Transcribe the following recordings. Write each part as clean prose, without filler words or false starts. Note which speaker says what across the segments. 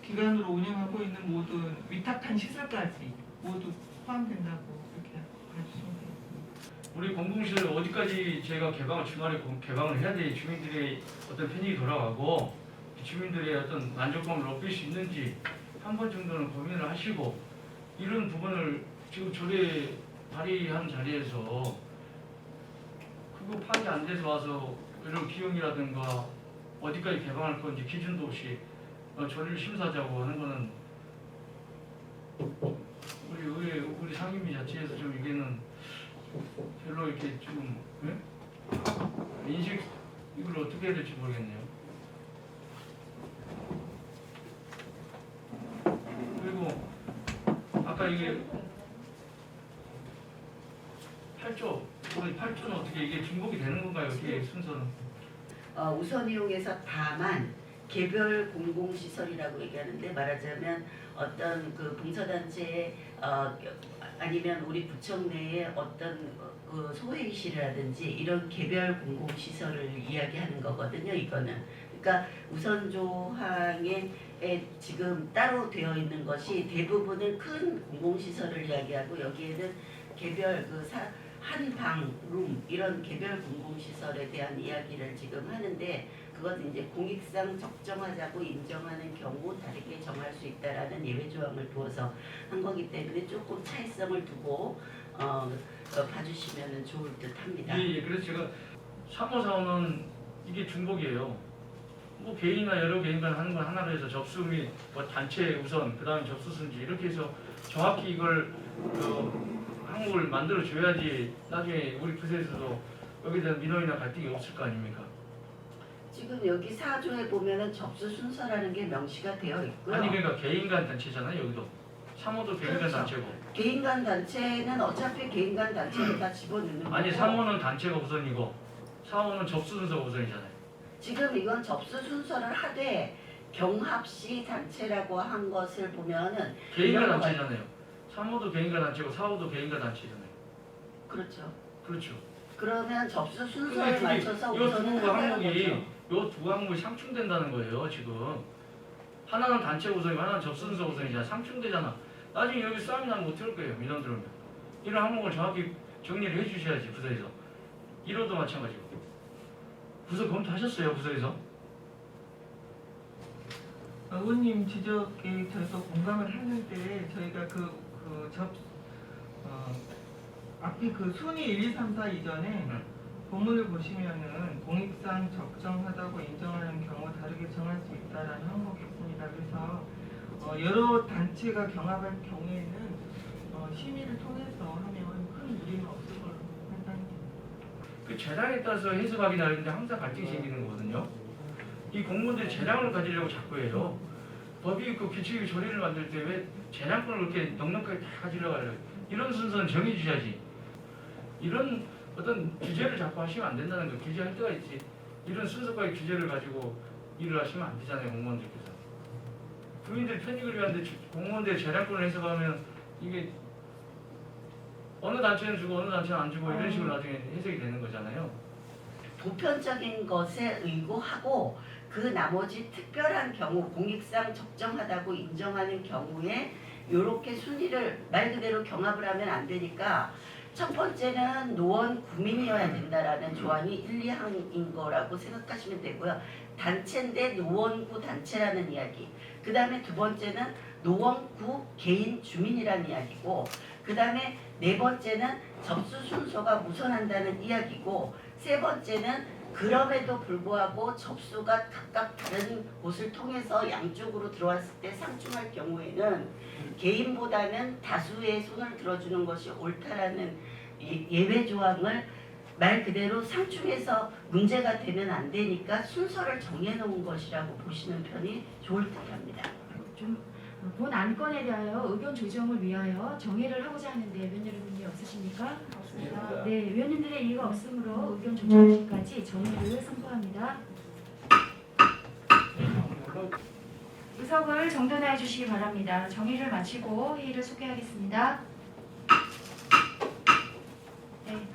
Speaker 1: 기관으로 운영하고 있는 모든 위탁한 시설까지 모두 포함된다고 그렇게 봐주시면 되겠습니다.
Speaker 2: 우리 공공시설 어디까지 저희가 주말에 개방을 해야 돼 주민들의 어떤 편익이 돌아가고 주민들의 어떤 만족감을 높일 수 있는지 한 번 정도는 고민을 하시고 이런 부분을 지금 조례 발의한 자리에서 그거 파악이 안 돼서 와서 이런 비용이라든가 어디까지 개방할 건지 기준도 없이 조례를 심사하자고 하는 거는 우리 상임위 자체에서 좀 이게는 별로 이렇게 좀 인식 이걸 어떻게 해야 될지 모르겠네요. 그리고 아까 이게 8조, 우리 8조는 어떻게 이게 중복이 되는 건가요? 이게 순서는?
Speaker 3: 우선 이용해서 다만 개별 공공시설이라고 얘기하는데 말하자면 어떤 그 봉사단체 아니면 우리 구청 내에 어떤 그 소회의실이라든지 이런 개별 공공시설을 이야기하는 거거든요. 이거는 그러니까 우선 조항에 지금 따로 되어 있는 것이 대부분은 큰 공공시설을 이야기하고 여기에는 개별 한방 룸 이런 개별 공공시설에 대한 이야기를 지금 하는데 그건 이제 공익상 적정하자고 인정하는 경우 다르게 정할 수 있다라는 예외 조항을 두어서 한 거기 때문에 조금 차이성을 두고 봐주시면 좋을 듯합니다.
Speaker 2: 예, 그래서 제가 3호 4호는 이게 중복이에요. 뭐 개인이나 여러 개인간 하는 건 하나로 해서 접수 및 뭐 단체 우선 그다음에 접수 순지 이렇게 해서 정확히 이걸 항목을 만들어 줘야지 나중에 우리 부서에서도 여기에 대한 민원이나 갈등이 없을 거 아닙니까?
Speaker 3: 지금 여기 4조에 보면은 접수 순서라는 게 명시가 되어 있고요.
Speaker 2: 아니 그러니까 개인 간 단체잖아요 여기도. 3호도 개인 간
Speaker 3: 그렇죠.
Speaker 2: 단체고.
Speaker 3: 개인 간 단체는 어차피 개인 간 단체를 다 집어넣는 거고
Speaker 2: 아니 3호는 단체가 우선이고 4호는 접수 순서가 우선이잖아요.
Speaker 3: 지금 이건 접수 순서를 하되 경합시 단체라고 한 것을 보면은
Speaker 2: 개인과
Speaker 3: 이런
Speaker 2: 단체잖아요. 3호도 개인과 단체고 4호도 개인과 단체잖아요.
Speaker 3: 그렇죠.
Speaker 2: 그렇죠.
Speaker 3: 그러면 접수 순서에 맞춰서 우선은
Speaker 2: 요두
Speaker 3: 하는
Speaker 2: 항목이
Speaker 3: 거죠.
Speaker 2: 요 두 항목이 상충된다는 거예요 지금. 하나는 단체 우선이고 하나는 접수 순서 우선이잖아. 상충되잖아. 나중에 여기 싸움이 나면 어떡할 거예요 민원 들어오면. 이런 항목을 정확히 정리를 해주셔야지 부서에서. 1호도 마찬가지고. 부서 검토하셨어요 부서에서?
Speaker 1: 의원님 지적에 저희도 공감을 하는데 저희가 앞에 그 순위 1, 2, 3, 4 이전에 본문을 보시면은 공익상 적정하다고 인정하는 경우 다르게 정할 수 있다라는 항목이 있습니다. 그래서 여러 단체가 경합할 경우에는 심의를 통해서 하면 큰 무리는 없을 걸로 판단합니다.
Speaker 2: 그 재량에 따라서 해석하기 나름인데 항상 갈등이 생기는 거거든요. 이 공무원들이 재량을 가지려고 자꾸 해요. 법이 그 규칙이 조례를 만들 때 왜 재량권을 그렇게 넉넉하게 다 가지려고 하려고 해요. 이런 순서는 정해주셔야지. 이런 어떤 규제를 자꾸 하시면 안 된다는 거예요. 규제할 때가 있지. 이런 순서까지 규제를 가지고 일을 하시면 안 되잖아요. 공무원들께서. 국민들 편익을 위한데 공무원들의 재량권을 해석하면 이게 어느 단체는 주고 어느 단체는 안 주고 이런 식으로 나중에 해석이 되는 거잖아요.
Speaker 3: 보편적인 것에 의거하고 그 나머지 특별한 경우 공익상 적정하다고 인정하는 경우에 이렇게 순위를 말 그대로 경합을 하면 안 되니까 첫 번째는 노원 구민이어야 된다라는 조항이 1, 2항인 거라고 생각하시면 되고요. 단체인데 노원구 단체라는 이야기. 그 다음에 두 번째는 노원구 개인 주민이라는 이야기고 그 다음에 네 번째는 접수 순서가 우선한다는 이야기고 세 번째는 그럼에도 불구하고 접수가 각각 다른 곳을 통해서 양쪽으로 들어왔을 때 상충할 경우에는 개인보다는 다수의 손을 들어주는 것이 옳다라는 예외 조항을 말 그대로 상충해서 문제가 되면 안 되니까 순서를 정해놓은 것이라고 보시는 편이 좋을 듯합니다.
Speaker 4: 본 안건에 대하여 의견 조정을 위하여 정의를 하고자 하는데 의원 여러분이 없으십니까?
Speaker 2: 없습니다.
Speaker 4: 네, 의원님들의 이의가 없으므로 의견 조정까지 정의를 선포합니다. 의석을 정돈해 주시기 바랍니다. 정의를 마치고 회의를 소개하겠습니다. 네,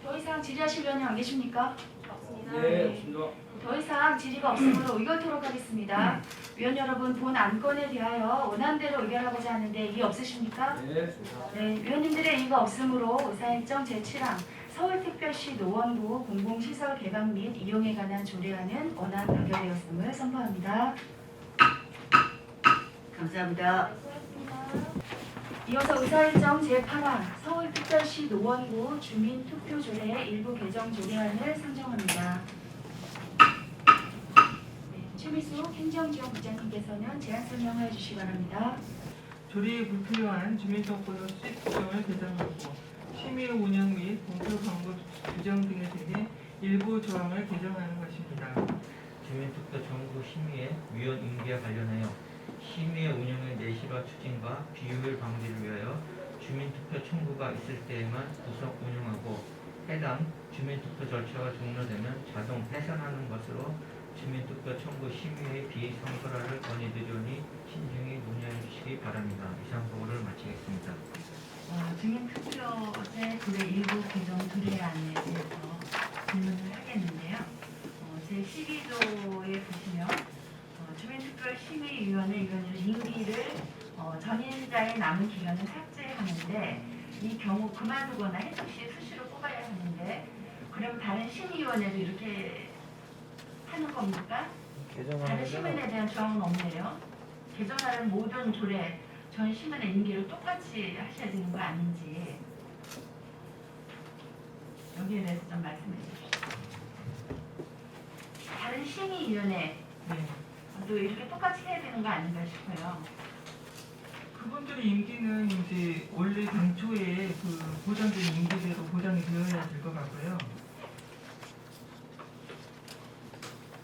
Speaker 4: 더 이상 질의하실 의원님 안 계십니까? 없습니다.
Speaker 2: 네, 없습니다.
Speaker 4: 더 이상 질의가 없으므로 의결토록 하겠습니다. 위원 여러분, 본 안건에 대하여 원안대로 의결하고자 하는데 이의 없으십니까?
Speaker 2: 네.
Speaker 4: 네, 위원님들의 이의가 없으므로 의사일정 제7항 서울특별시 노원구 공공시설 개방 및 이용에 관한 조례안은 원안 가결되었음을 선포합니다.
Speaker 3: 감사합니다.
Speaker 4: 이어서 의사일정 제8항 서울특별시 노원구 주민투표조례 일부 개정 조례안을 상정합니다. 네, 최미수 행정지원부장님께서는 제안 설명해 주시기 바랍니다.
Speaker 1: 조례에 불필요한 주민등록번호 수집 규정을 개정하고 심의 운영 및 공표 방법 규정 등에 대해 일부 조항을 개정하는 것입니다.
Speaker 5: 주민투표 정부 심의의 위원 임기와 관련하여 심의의 운영의 내실화 추진과 비효율 방지를 위하여 주민투표 청구가 있을 때에만 구속 운영하고 해당 주민투표 절차가 종료되면 자동 해산하는 것으로 주민투표 청구 심의의 비성설화를 건의드리오니 신중히 논의해 주시기 바랍니다. 이상 보고를 마치겠습니다.
Speaker 6: 주민투표제 조례 일부 개정 조례안에 대해서 질문을 하겠는데요. 제12조에 보시면 주민투표심의위원회 위원으로 임기를 전임자의 남은 기간을 삭제하는데 이 경우 그만두거나 해직 시 수시로 뽑아야 하는데 그럼 다른 심의위원회도 이렇게 하는 겁니까? 다른 심의에 대한 조항은 없네요. 개정하는 모든 조례 전 시민의 임기를 똑같이 하셔야 되는 거 아닌지 여기에 대해서 좀 말씀해 주십시오. 다른 심의위원회
Speaker 1: 네.
Speaker 6: 또 이렇게 똑같이 해야 되는 거 아닌가 싶어요.
Speaker 1: 그분들의 임기는 이제 원래 당초에 그 보장된 임기대로 보장이 되어야 될 것 같고요.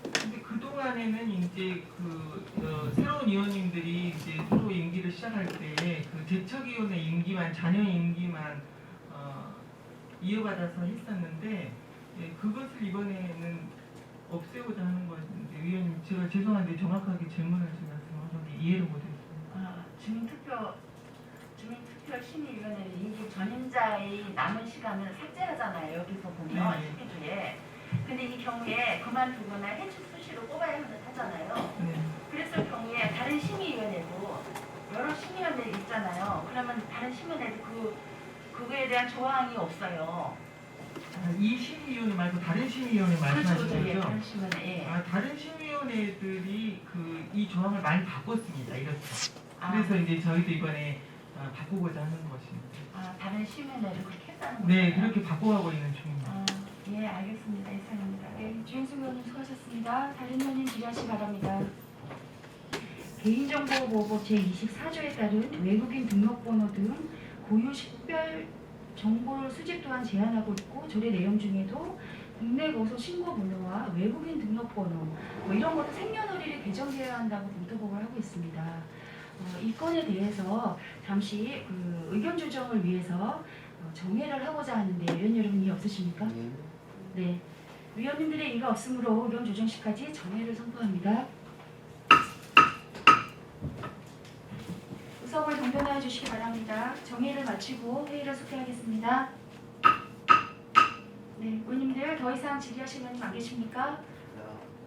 Speaker 1: 근데 그 동안에는 이제 새로운 위원님들이 이제 새로 임기를 시작할 때 그 대책위원회 임기만 잔여 임기만 이어받아서 했었는데 그것을 이번에는 없애고자 하는 것인데 위원님 제가 죄송한데 정확하게 질문을 제가 정확하게 이해를 못했습니다.
Speaker 6: 주민투표 심의위원회는 임기 전임자의 남은 시간을 삭제하잖아요. 여기서 보면
Speaker 1: 네.
Speaker 6: 12조에. 근데 이 경우에 그만두거나 해직 수시로 뽑아야 하잖아요.
Speaker 1: 네.
Speaker 6: 그랬을 경우에 다른 심의위원회도 여러 심의위원회 있잖아요. 그러면 다른 심의위원회도 그거에 대한 조항이 없어요.
Speaker 1: 이 심의위원회 말고 다른 심의위원회
Speaker 6: 그렇죠,
Speaker 1: 말씀하시는
Speaker 6: 예,
Speaker 1: 거죠?
Speaker 6: 다른 심의위원회. 예.
Speaker 1: 다른 심의위원회들이 이 조항을 많이 바꿨습니다. 이렇게.
Speaker 6: 아,
Speaker 1: 그래서 이제 저희도 이번에 바꾸고자 하는 것입니다.
Speaker 6: 다른 심의위원회를 그렇게 했다는 거예요?
Speaker 1: 네, 그렇게 바꿔가고 있는 중입니다.
Speaker 6: 예, 알겠습니다. 이상입니다.
Speaker 4: 네, 주인수 의원님 수고하셨습니다. 다른 의원님 질의하시기 바랍니다. 개인정보보호법 제24조에 따른 외국인 등록번호 등 고유 식별 정보를 수집 또한 제한하고 있고 조례 내용 중에도 국내 거소 신고 번호와 외국인 등록번호 이런 것도 생년월일이 개정되어야 한다고 검토보고를 하고 있습니다. 이 건에 대해서 잠시 의견 조정을 위해서 정회를 하고자 하는데 위원 여러분이 없으십니까? 네. 위원님들의 이의가 없으므로 의견 조정 시까지 정회를 선포합니다. 의석을 동편하여 주시기 바랍니다. 정회를 마치고 회의를 속회하겠습니다. 네, 의원님들 더 이상 질의하실 분은 안 계십니까?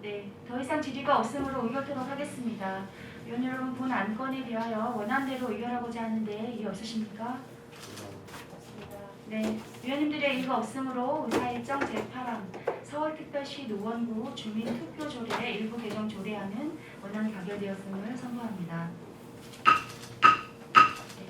Speaker 4: 네, 더 이상 질의가 없으므로 의결토록 하겠습니다. 위원 여러분, 본 안건에 대하여 원안대로 의결하고자 하는데 이의 없으십니까? 네, 위원님들의 이의가 없으므로 의사일정 제8항 서울특별시 노원구 주민투표조례 일부 개정 조례안은 원안 가결되었음을 선포합니다. 네,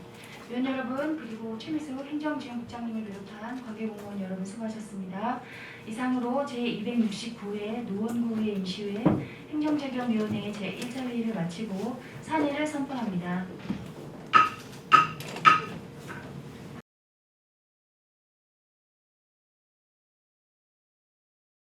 Speaker 4: 위원 여러분 그리고 최미수 행정지원국장님을 비롯한 관계공무원 여러분 수고하셨습니다. 이상으로 제269회 노원구의 임시회 행정재경위원회 제1차 회의를 마치고 산회를 선포합니다.